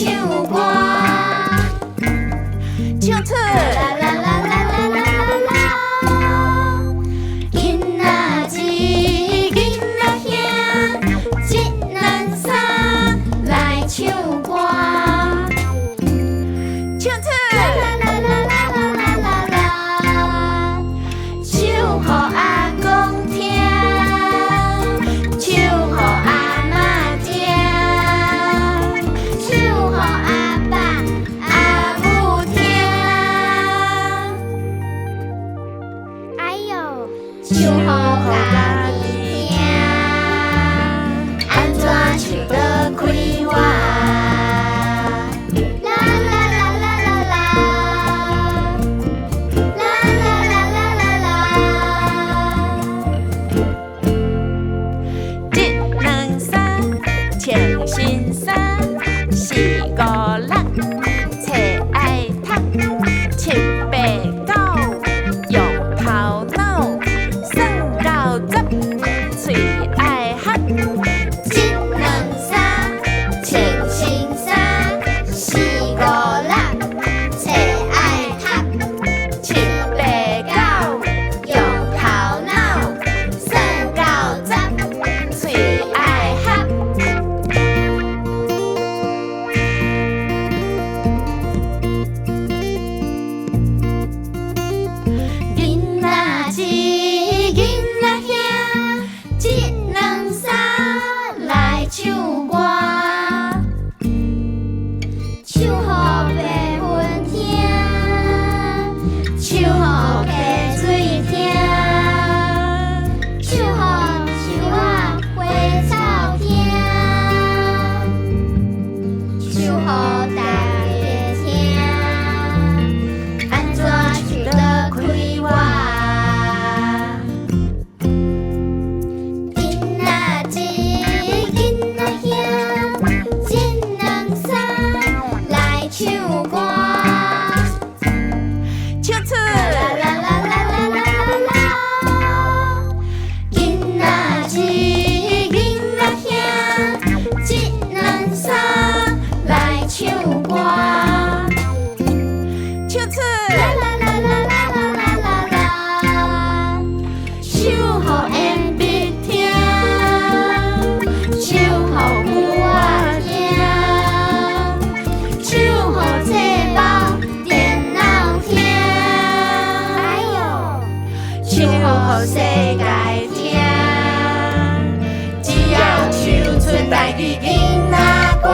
唱歌，唱出啦啦啦啦啦啦啦啦，囡仔姊囡仔兄，一两三来唱歌，唱出啦啦啦啦啦啦啦啦，唱互阿公听，唱互阿嬷听，唱互阿爸阿母听。哎呦，唱互家己听，安怎唱得开我？啦啦啦啦啦啦，啦啦啦啦啦啦。一两三，穿新衫，四五六，册爱读，七八九，用头脑，算到十，嘴爱合。一两三，穿新衫，四五六，册爱读，七八九，用头脑，算到十，嘴爱合。囡仔姊囡仔兄，一两三来唱歌，唱互爸阮听，唱互溪水听，唱互树仔花草听，唱互大家听，安怎唱得开我？囡仔姊囡仔兄，一两三来唱歌，唱出啦啦啦啦啦啦啦啦，囡仔姊囡仔兄，一两三来唱歌。唱出啦啦啦啦啦啦啦啦，唱互烟鼻听，唱互牛仔听，唱互册包电脑听，哎呦，唱互世界听，只要唱出台语囡仔歌。